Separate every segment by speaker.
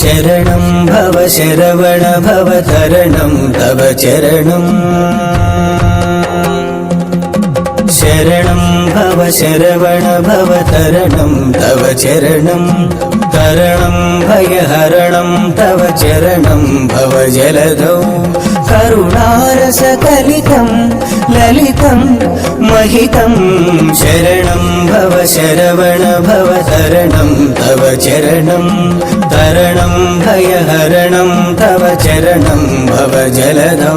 Speaker 1: शरणं भव शरवण भव तरणं तव चरणम् शरणं भव शरवण भव तरणं तव चरणम् तरणं भयहरणं तव चरणं भव जलधौ करुणारसकलितं ललितं महितं शरणं भव शरवण भव तरणं तव चरणं तरणं भयहरणं तव चरणं भव जलधौ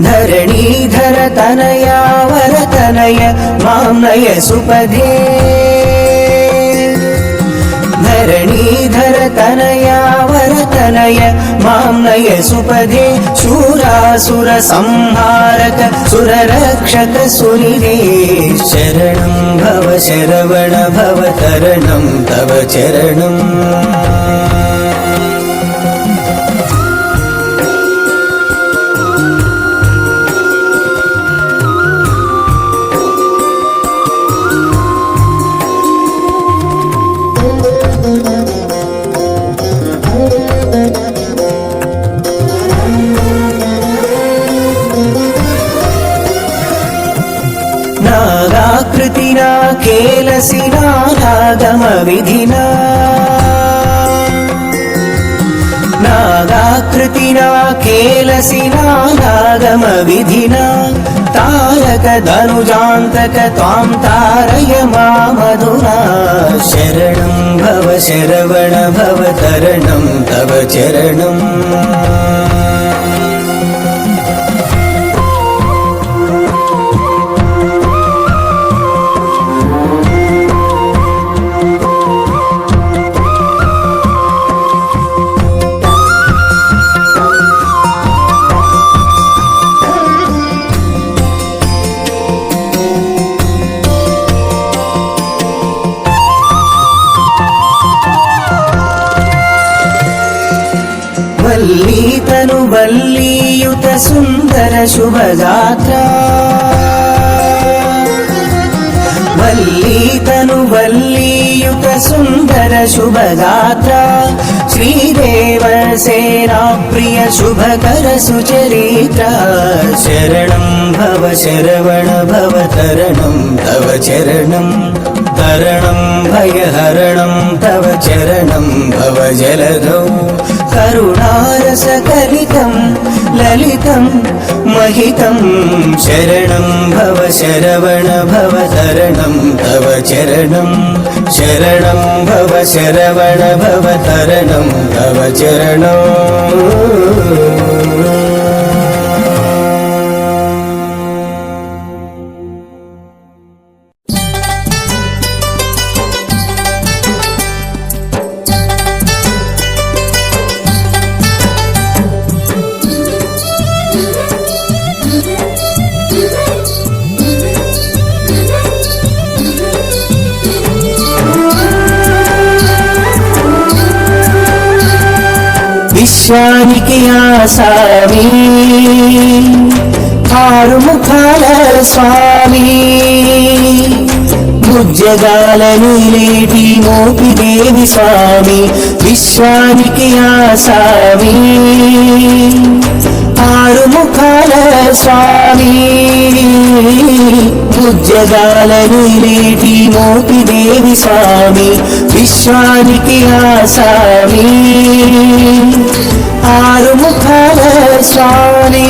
Speaker 1: धरणीधर तनया वरतनय मां नय सुपदे धरणीधर तनया वरतनय मां नय सुपदे शूरासुर संहारक सुररक्षक सुनिधे शरणं भव शरवण भव तरणं तव चरणम् नागाकृतिना केलसिना नागमविधिना नागाकृतिना केलसिना नागमविधिना तारकधनुजान्तक त्वां तारय मामधुना शरणं भव शरवण भव तरणं तव चरणम् वल्लीतनु वल्लीयुत सुंदर शुभगात्रा वल्लीतनु वल्लीयुत सुंदर शुभगात्रा श्रीदेव सेना प्रिय शुभकर सुचरित्रा शरणं भव शरवण भव तरणं तव चरणं तरणं भयहरणं तव चरणं भव जलधौ करुणारसकलितं ललितं महितं शरणं भव शरवण भव तरणं तव चरणं शरणं भव शरवण भव तरणं तव चरणम् విశ్వానికి ఆసామి ఆరుముఖాల స్వామి భుజగాలను లేటి మోపిదేవి స్వామి విశ్వానికి ఆసామి ఆరుముఖాల స్వామి భుజగాలను లేటి మోపిదేవి స్వామి విశ్వానికి ఆసామి ఆరుముఖాల స్వామి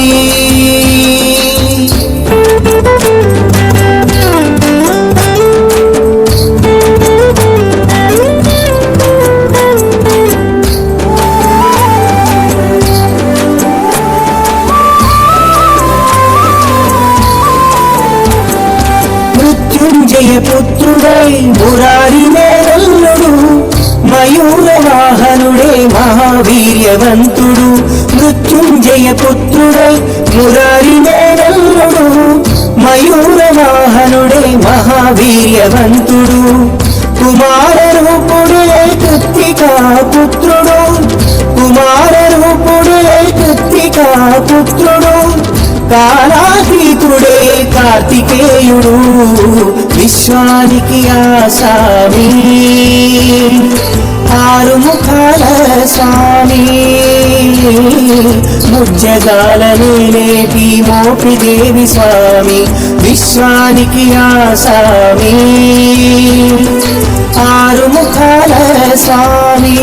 Speaker 1: మృత్యుంజయ పుత్రుడై మురారి మేరల్లుడు మయూర వాహనుడే మహావీర్యవంతుడు మృత్యుంజయ పుత్రుడై మురారి మేనల్లుడు మయూర వాహనుడే మహావీర్యవంతుడు కుమార రూపుడే కృత్తికా పుత్రుడు కుమార రూపుడే కృత్తికా పుత్రుడు కాలాతీతుడే కార్తికేయుడు విశ్వానికి ఆసామి ఆరుముఖాల స్వామి ముజ్జగాల నేలేటి మోపిదేవి స్వామి విశ్వానికి ఆసామి ఆరుముఖాల స్వామి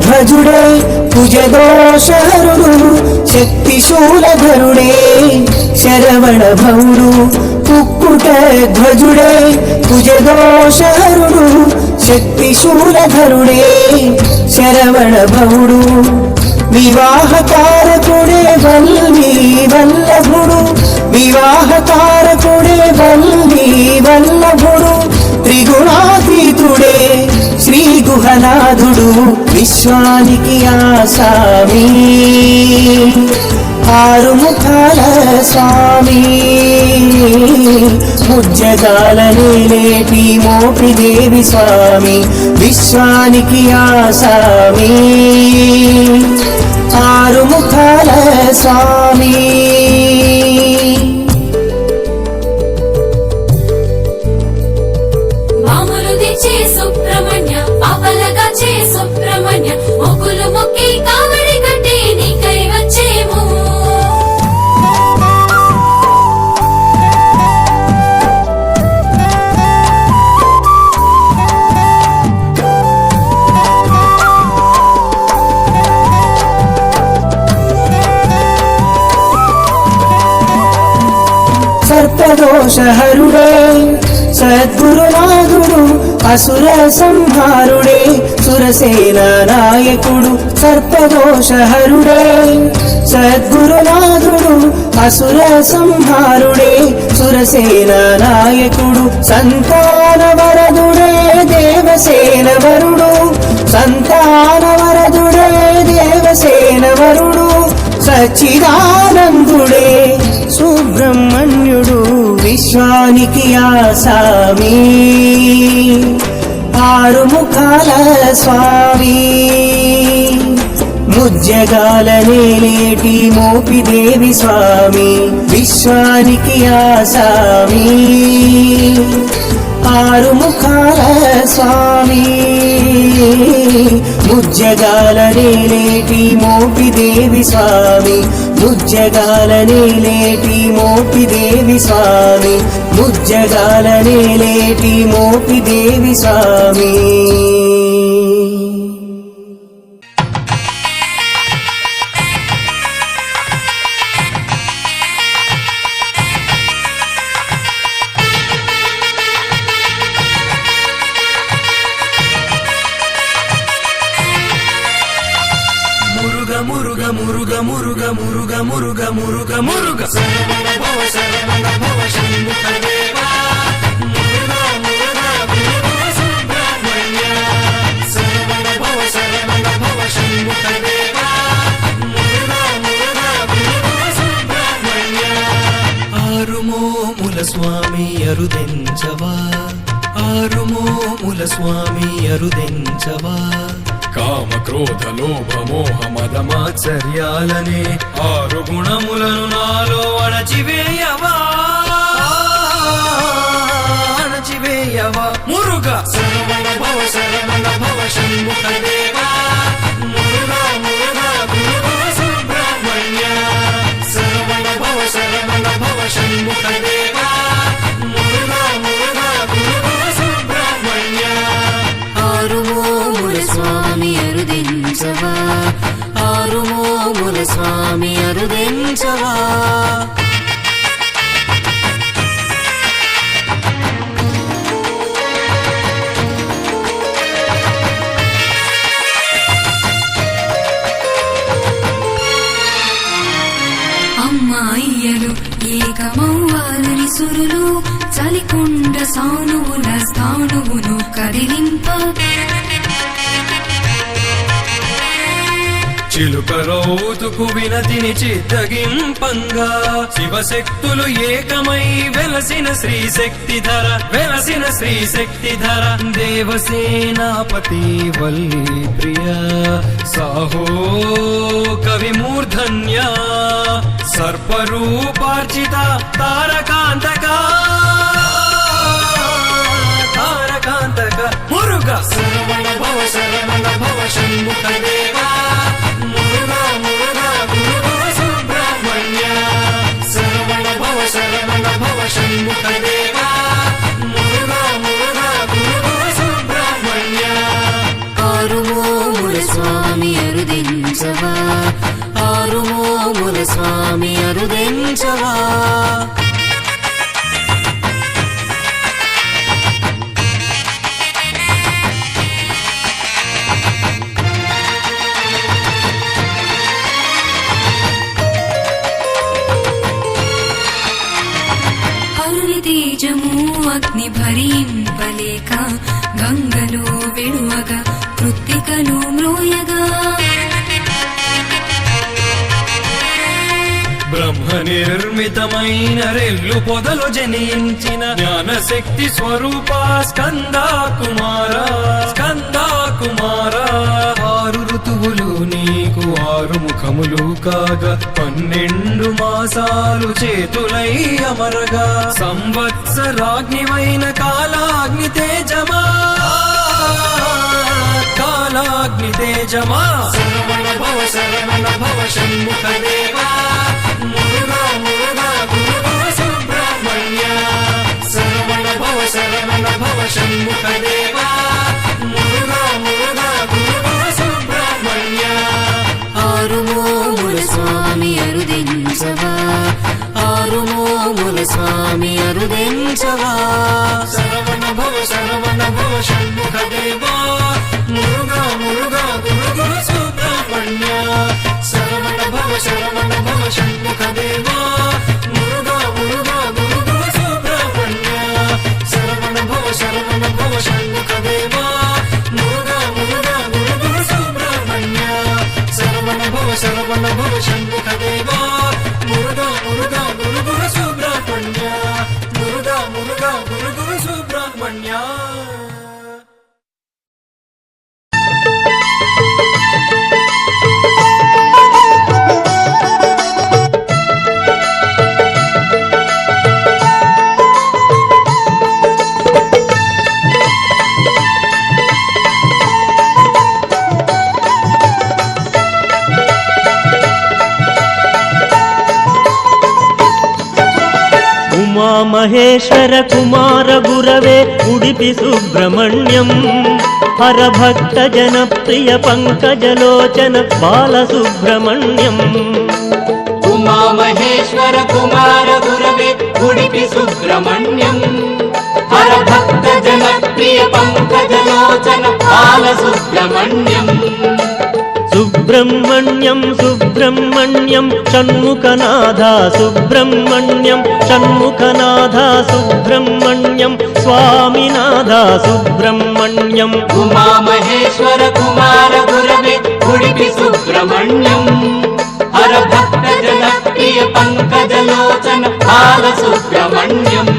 Speaker 1: ధ్వజుడే కుజదోషహరుడు శక్తిశూలధరుడే శరవణ భౌడు కుక్కుట ధ్వజుడే కుజదోషహరుడు శక్తిశూలధరుడే శరవణ భౌడు వివాహకారకుడే వల్లి వల్లభుడు వివాహకారకుడే వల్లి వల్లభుడు త్రిగుణాతీతుడే శ్రీ గుహనాథుడు విశ్వానికి ఆసామి ఆరుముఖాల స్వామి ముజ్జగాల నేలేటి మోపిదేవి స్వామి విశ్వానికి ఆసామి ఆరుముఖాల స్వామి సర్పదోషహరుడే సద్గురునాథుడు అసుర సంహారుడే సురసేన నాయకుడు సర్పదోషహరుడే సద్గురునాథుడు అసుర సంహారుడే సురసేన నాయకుడు సంతానవరదుడే దేవసేన వరుడు సంతానవరదుడే దేవసేన వరుడు సచ్చిదానందుడే సుబ్రహ్మణ్యుడు విశ్వానికి ఆసామి ఆరుముఖాల స్వామి ముజ్జగాల నేలేటి మోపిదేవి స్వామి విశ్వానికి ఆసామి ఆరుముఖాల స్వామి ముజ్జగాల నేలేటి మోపిదేవి స్వామి ముజ్జగాల నేలేటి మోపిదేవి స్వామి ముజ్జగాల నేలేటి మోపిదేవి స్వామి
Speaker 2: మురుగ మురుగ మురుగ మురుగ మురుగ మురుగ మురుగ శరవణ భవ షణ్ముఖ దేవా మురుగ మురుగ మురుగ సుబ్రహ్మణ్య శరవణ భవ షణ్ముఖ దేవా మురుగ మురుగ మురుగ సుబ్రహ్మణ్య ఆరుమోముల స్వామి అరుదెంచవా ఆరుమోముల స్వామి అరుదెంచవా కామ క్రోధ లోభ మోహ మద మాత్సర్యాలనే ఆరు గుణములను నాలో అణచివేయవా మురుగ శరవణ భవ షణ్ముఖ దేవా మురుగ మురుగ మురుగ సుబ్రహ్మణ్య శరవణ భవ షణ్ముఖ దేవా మురుగ మురుగ మురుగ సుబ్రహ్మణ్య
Speaker 3: ఆరుమోముల స్వామి అరుదించవా కొండ సానువుల స్థానువును కదిలింప
Speaker 2: చిలుకరౌతుకు వినతిని చిత్తగింపంగా శివశక్తులు ఏకమై వెలసిన శ్రీశక్తిధర దేవసేనాపతి వల్లి ప్రియ సాహో కవి మూర్ధన్య సర్పరూపార్చిత తారకాంతక మురుగా శరవణ భవ షణ్ముఖ దేవా షణ్ముఖ దేవా
Speaker 3: ఆరుమోముల స్వామి అరుదించవా ఆరుమోముల స్వామి అరుదించవా తేజము అగ్ని భరింపలేక గంగలో విడువగా కృత్తికను మ్రోయగా
Speaker 2: బ్రహ్మ నిర్మితమైన రెల్లు పొదలు జనించిన జ్ఞానశక్తి స్వరూప స్కందా కుమార ఆరు ఋతువులు నీకు ఆరు ముఖములు కాగా 12 మాసాలు చేతులై అమరగా సంవత్సరాగ్నివైన కాలాగ్ని తేజమా శరవణ భవ షణ్ముఖ దేవా సుబ్రహ్మణ్య శరవణ భవ షణ్ముఖ దేవా సుబ్రహ్మణ్య
Speaker 3: ఆరుమోముల స్వామి అరుదించవా ఆరుమోముల స్వామి అరుదించవా
Speaker 2: శరవణ భవ షణ్ముఖ దేవా మురుగా గురు సుబ్రహ్మణ్య శరవణ భవ షణ్ముఖ దేవా మురుగా గురు సుబ్రహ్మణ్య శరవణ భవ షణ్ముఖ దేవా మురుగా గురు సుబ్రహ్మణ్య శరవణ భవ షణ్ముఖ దేవా మురుగా గురు సుబ్రహ్మణ్య మురుగా గురు సుబ్రహ్మణ్య
Speaker 1: మహేశ్వర కుమార గురవే ఉడిపి సుబ్రహ్మణ్యం హరభక్త జనప్రియ పంకజలోచన బాలసుబ్రహ్మణ్యం
Speaker 4: ఉమా మహేశ్వర కుమార గురవే ఉడిపి సుబ్రహ్మణ్యం హరభక్త జనప్రియ పంకజలోచన బాలసుబ్రహ్మణ్యం
Speaker 1: సుబ్రహ్మణ్యం సుబ్రహ్మణ్యం షణ్ముఖనాథ సుబ్రహ్మణ్యం షణ్ముఖనాథ సుబ్రహ్మణ్యం స్వామినాథ సుబ్రహ్మణ్యం
Speaker 4: ఉమా మహేశ్వర కుమార గురవే ఉడిపి సుబ్రహ్మణ్యం హరభక్త జనప్రియ పంకజలోచన బాలసుబ్రహ్మణ్యం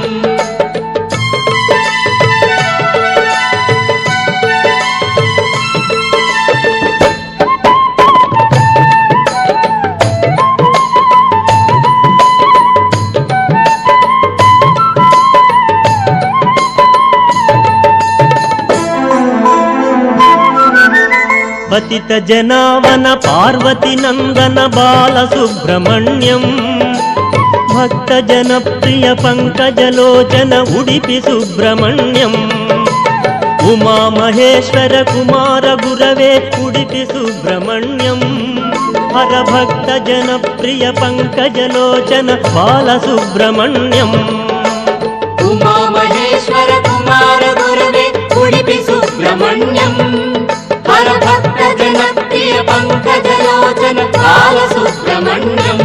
Speaker 1: పతిత జనావన పార్వతి నందన బాలసుబ్రహ్మణ్యం భక్త జనప్రియ పంకజలోచన ఉడిపి సుబ్రహ్మణ్యం ఉమా మహేశ్వర కుమార గురవే ఉడిపి సుబ్రహ్మణ్యం హరభక్త జనప్రియ పంకజలోచన బాలసుబ్రహ్మణ్యం
Speaker 4: ఉమా మహేశ్వర కుమార గురవే ఉడిపి సుబ్రహ్మణ్యం హరభక్త జనప్రియ పంకజలోచన బాలసుబ్రహ్మణ్యం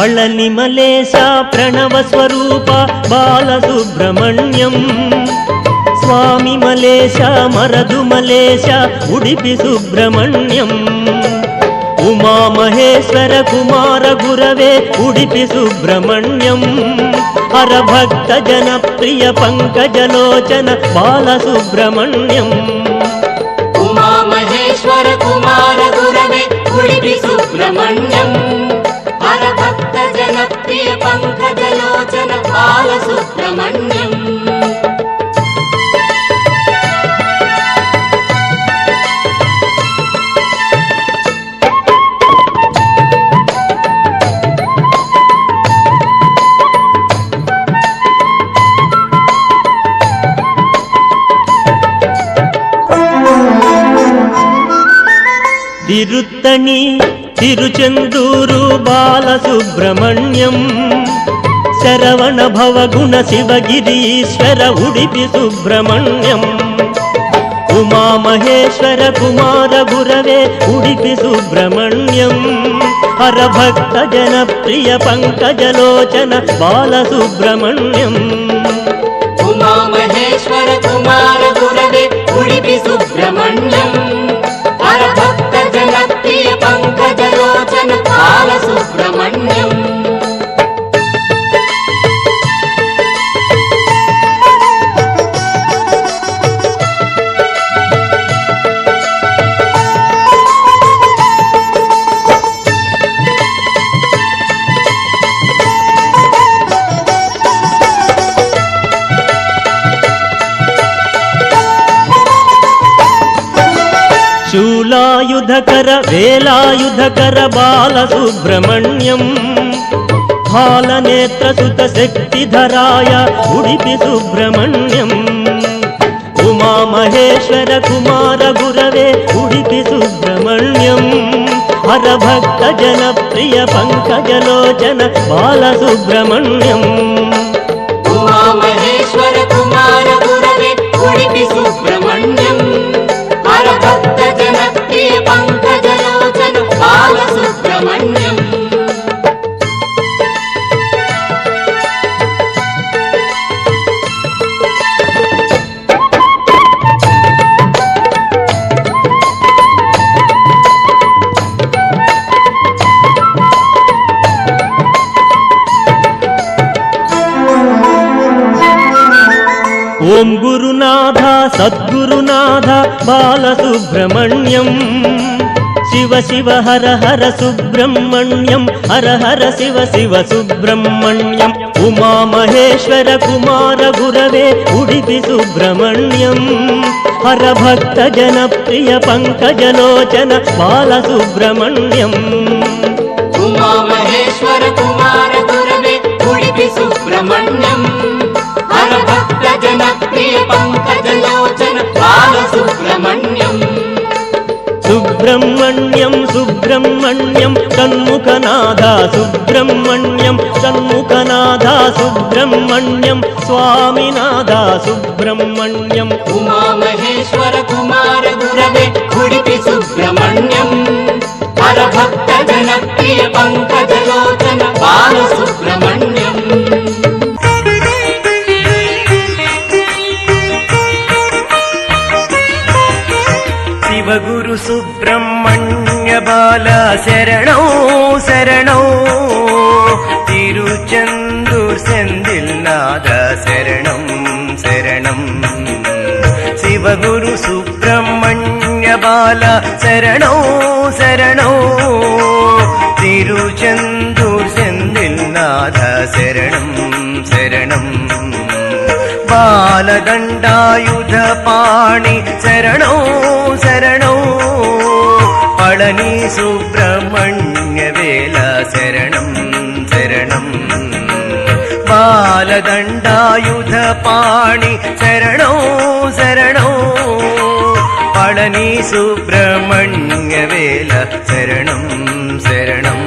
Speaker 1: పళని మలేశ ప్రణవ స్వరూప బాలసుబ్రహ్మణ్యం స్వామి మలేశ మరదు మలేశ ఉడిపి సుబ్రహ్మణ్యం ఉమా మహేశ్వర కుమార గురవే ఉడిపి సుబ్రహ్మణ్యం హరభక్త జనప్రియ పంకజలోచన బాలసుబ్రహ్మణ్యం
Speaker 4: ఉమా మహేశ్వర కుమార గురవే ఉడిపి సుబ్రహ్మణ్యం హరభక్త జనప్రియ పంకజలోచన బాలసుబ్రహ్మణ్యం
Speaker 1: తిరుత్తణి తిరుచెందూరు బాలసుబ్రహ్మణ్యం శరవణ భవగుణ శివగిరీశ్వర ఉడిపి సుబ్రహ్మణ్యం ఉమా మహేశ్వర కుమార గురవే ఉడిపి సుబ్రహ్మణ్యం హరభక్త జనప్రియ పంకజలోచన బాలసుబ్రహ్మణ్యం
Speaker 4: ఉమా మహేశ్వర కుమార గురవే ఉడిపి సుబ్రహ్మణ్యం హరభక్త జనప్రియ పంకజలోచన బాలసుబ్రహ్మణ్యం
Speaker 1: శూలాయుధకర వేలాయుధకర బాలసుబ్రహ్మణ్యం బాలనేత్రసుత శక్తిధరాయ ఉడిపి సుబ్రహ్మణ్యం ఉమా మహేశ్వర కుమార గురవే ఉడిపి సుబ్రహ్మణ్యం హరభక్త జనప్రియ పంకజలోచన బాలసుబ్రహ్మణ్యం
Speaker 4: ఉమా మహేశ్వర కుమార గురవే ఉడిపి సుబ్రహ్మణ్యం హరభక్త జనప్రియ పంకజలోచన బాలసుబ్రహ్మణ్యం
Speaker 1: ఓం గురునాథ సద్గురునాథ బాలసుబ్రహ్మణ్యం శివ శివ హర హర సుబ్రహ్మణ్యం హర హర శివ శివ సుబ్రహ్మణ్యం ఉమా మహేశ్వర కుమార గురవే ఉడిపి సుబ్రహ్మణ్యం హరభక్త జనప్రియ పంకజలోచన బాలసుబ్రహ్మణ్యం
Speaker 4: ఉమా మహేశ్వర కుమార గురవే ఉడిపి సుబ్రహ్మణ్యం హరభక్త జనప్రియ పంకజలోచన బాలసుబ్రహ్మణ్యం
Speaker 1: సుబ్రహ్మణ్యం సుబ్రహ్మణ్యం షణ్ముఖనాథ సుబ్రహ్మణ్యం షణ్ముఖనాథ సుబ్రహ్మణ్యం స్వామినాథ సుబ్రహ్మణ్యం
Speaker 4: ఉమా మహేశ్వర కుమార గురవే ఉడిపి సుబ్రహ్మణ్యం హరభక్త జనప్రియ పంకజలోచన బాలసుబ్రహ్మణ్యం
Speaker 1: శివగురు సుబ్రహ్మణ్య బాల శరణౌ శరణౌ తిరుచెందూర్ సెందిల్ నాద శరణం శరణం శివగురు సుబ్రహ్మణ్య బాల శరణౌ శరణౌ తిరుచెందూర్ సెందిల్ నాద శరణం శరణం బాలదండాయుధ పాణి శరణౌ శరణౌ పళని సుబ్రహ్మణ్య వేల శరణం శరణం బాలదండాయుధ పాణి శరణౌ శరణౌ పళని సుబ్రహ్మణ్య వేల శరణం శరణం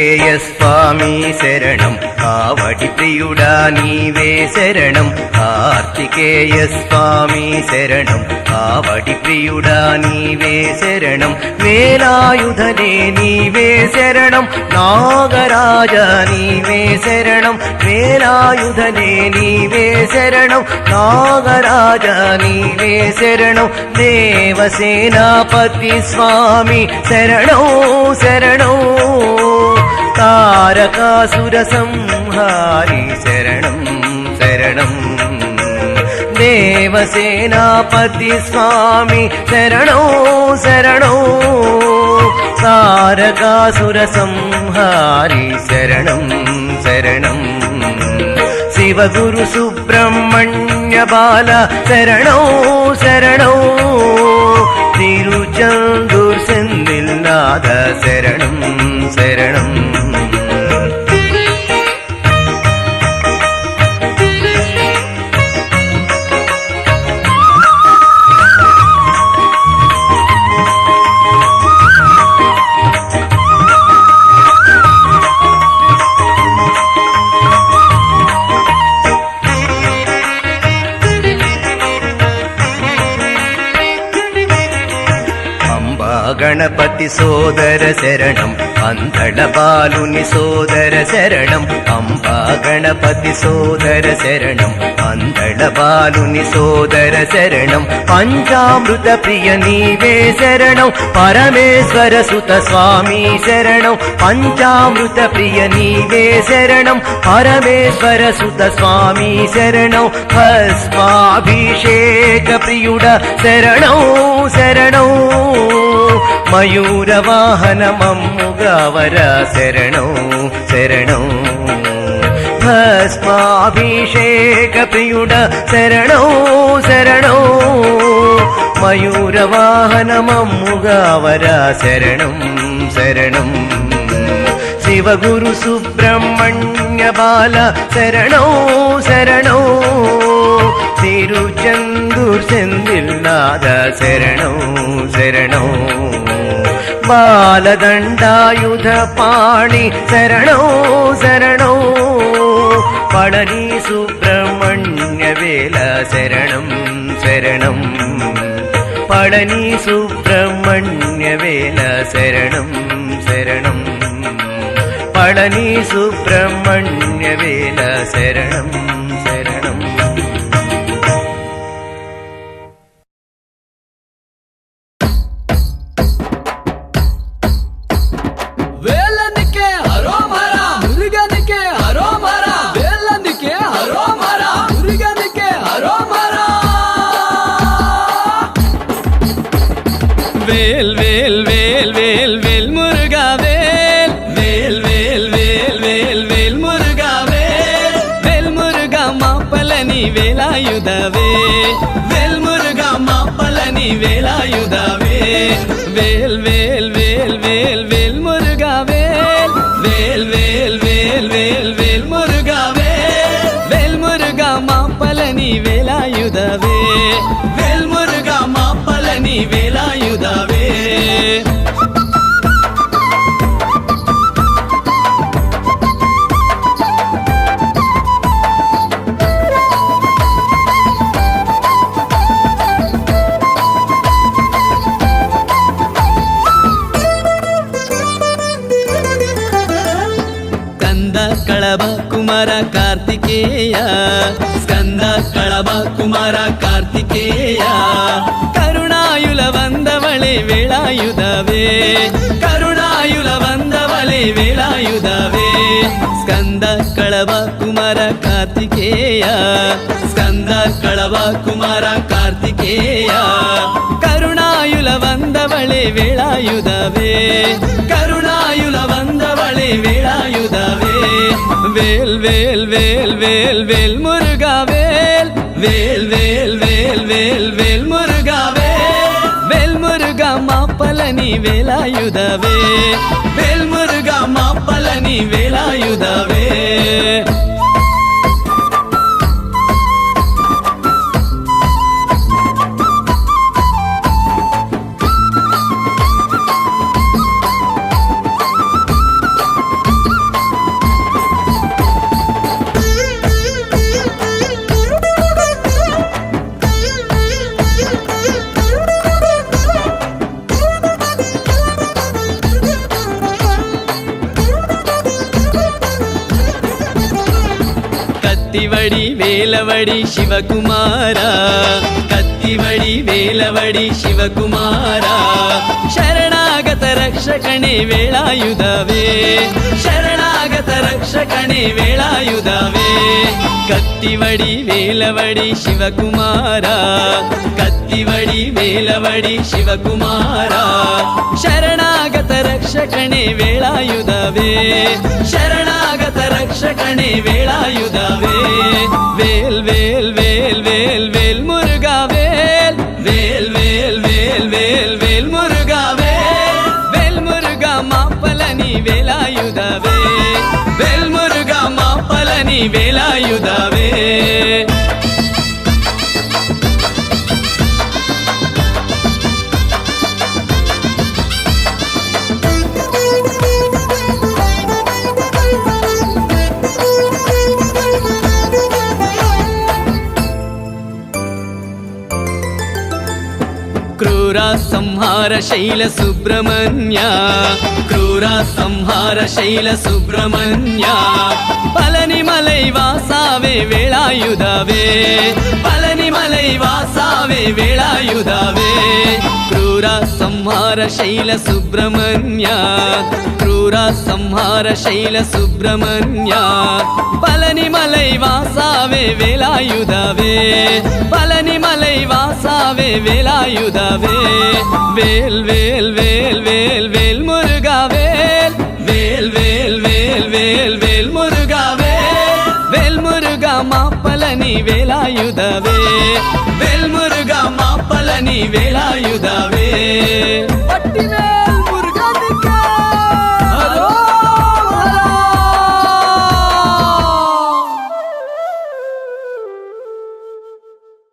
Speaker 1: స్వామి శరణం కావడి ప్రియుడా నీవే శరణం కార్తికేయ స్వామి శరణం కావడి ప్రియుడా నీవే శరణం వేలాయుధనే నీవే శరణం నాగరాజ నీవే శరణం వేలాయుధనే నీవే శరణం నాగరాజ నీవే శరణం దేవసేనాపతి స్వామి శరణం శరణం తారకాసుర సంహారి శరణం శరణం దేవసేనాపతి స్వామి శరణం శరణం తారకాసుర సంహారి శరణం శరణం శివగురు సుబ్రహ్మణ్య బాల శరణం శరణం తిరుచందూర్ సెందిల్నాథ శరణం శరణం గణపతి సోదర శరణం అంధళ బాలుని సోదర శరణం అంబా గణపతి సోదర శరణం అంధళ బాలుని సోదర శరణం పంచామృత ప్రియ నీవే శరణం పరమేశ్వర సుత స్వామి శరణం పంచామృత ప్రియ నీవే శరణం పరమేశ్వర సుత స్వామి శరణం భస్మాభిషేక ప్రియుడ శరణం శరణం మయూర వాహన మమ్ముగవర శరణం శరణం భస్మాభిషేక ప్రియుడ శరణం శరణం మయూర వాహన మమ్ముగవర శరణం శరణం శివగురు సుబ్రహ్మణ్య బాల శరణం శరణం తిరుచందూర్ సెందిల్నాథ శరణం శరణం బాలదండాయుధ పాణి శరణం శరణం పళని సుబ్రహ్మణ్య వేల శరణం శరణం పళని సుబ్రహ్మణ్య వేల శరణం శరణం పళని సుబ్రహ్మణ్య వేల శరణం శరణం
Speaker 5: வேல் வேல் வேல் வேல் வேல் முருகா வேல் வேல் வேல் வேல் வேல் வேல் முருகா வேல் வேல் முருகா மாப்பலனி வேலாயுதவே வேல் முருகா மாப்பலனி வேலாயுதவே வேல் வேல் வேல் வேல் வேல் முருகா வேல் வேல் வேல் வேல் வேல் வேல் முருகா வேல் வேல் முருகா மாப்பலனி வேலாயுதவே வேல் முருகா மாப்பலனி வேலாயுதவே ಕಳಬ ಕುಮಾರ ಕಾರ್ತಿಕೇಯ ಸ್ಕಂದ ಕಳಬ ಕುಮಾರ ಕಾರ್ತಿಕೇಯ ಕರುಣಾಯುಲ ವಂದವಳೆ ವೇಳಾಯುಧವೇ ಕರುಣಾಯುಲ ವಂದವಳೆ ವೇಳಾಯುಧವೇ ಸ್ಕಂದ ಕಳಬ ಕುಮಾರ ಕಾರ್ತಿಕೇಯ ಸ್ಕಂದ ಕಳಬ ಕುಮಾರ ಕಾರ್ತಿಕೇಯ ಕರುಣಾಯುಲ ವಂದವಳೆ ವೇಳಾಯುಧವೇ ಕರುಣಾಯುಲ ವಂದವಳೆ ವೇಳಾಯುಧವೇ வேல் வேல் வேல் வேல் வேல் முருகா வேல் வேல் வேல் வேல் வேல் வேல் முருகா வேல் வேல் முருகா மாப்பலனி வேலாயுதவே வேல் முருகா மாப்பலனி வேலாயுதவே కత్తివడి వేలవడి శివకుమార కత్తివడి వేలవడి శివకుమార ಶರಣಾಗತ ರಕ್ಷಕಣೆ ವೇಳಾಯುಧವೇ ಶರಣಾಗತ ರಕ್ಷಕಣೆ ವೇಳಾಯುಧವೇ ಕತ್ತಿವಡಿ ವೇಲವಡಿ ಶಿವಕುಮಾರ ಕತ್ತಿವಡಿ ವೇಲವಡಿ ಶಿವಕುಮಾರ ಶರಣಾಗತ ರಕ್ಷಕಣೆ ವೇಳಾಯುಧವೇ ಶರಣಾಗತ ರಕ್ಷಕಣೆ ವೇಳಾಯುಧವೇ ವೇಲ್ ವೇಲ್ ವೇಲ್ ವೇಲ್ ವೇಲ್ ಮುರುಘಾ ವೇಲ್ ವೇಲ್ ವೇಲ್ ವೇಲ್ ವೇಲ್ ವೇಲ್ ಮುರುಘಾ ವೇಲ್ ಮುರುಘಾ ಮಾಪಲನಿ ವೇಲಾಯುಧವೇ ವೇಲ್ ಮುರುಘಾ ಮಾಪಲನಿ ವೇಲಾಯುಧವೇ ಕ್ರೂರ ಸಂಹಾರ ಶೈಲ ಸುಬ್ರಹ್ಮಣ್ಯ ಕ್ರೂರ ಸಂಹಾರ ಶೈಲ ಸುಬ್ರಹ್ಮಣ್ಯ ಪಳನಿ ಮಲೈ ವಾಸಾವೇ ವೇಳಾಯುಧವೇ ಪಳನಿ ಮಲೈ ವಾಸಾವೇ ವೇಳಾಯುಧವೇ ಕ್ರೂರ ಸಂಹಾರ ಶೈಲ ಸುಬ್ರಹ್ಮಣ್ಯ ಕ್ರೂರ ಸಂಹಾರ ಶೈಲ ಸುಬ್ರಹ್ಮಣ್ಯ ಪಳನಿ ಮಲೈ ವಾಸಾವೇ ವೇಲಾಯುಧವೇ ಪಳನಿ ಮಲೈ ವಾಸಾವೇ ವೇಲಾಯುಧವೇ ವೇಲ್ ವೇಲ್ ವೇಲ್ ವೇಲ್ ವೇಲ್ ಮುರುಘಾ ವೇಲ್ ವೇಲ್ ವೇಲ್ ವೇಲ್ ವೇಲ್ ವೇಲ್ ಮುರುಘಾ ವೇಲ್ ಮುರುಘಾ ಮಾಪಲನಿ ವೇಲಾಯುಧವೇ ವೇಲ್ ಮುರುಘಾ ಮಾಪಲನಿ ವೇಲಾಯುಧವೇ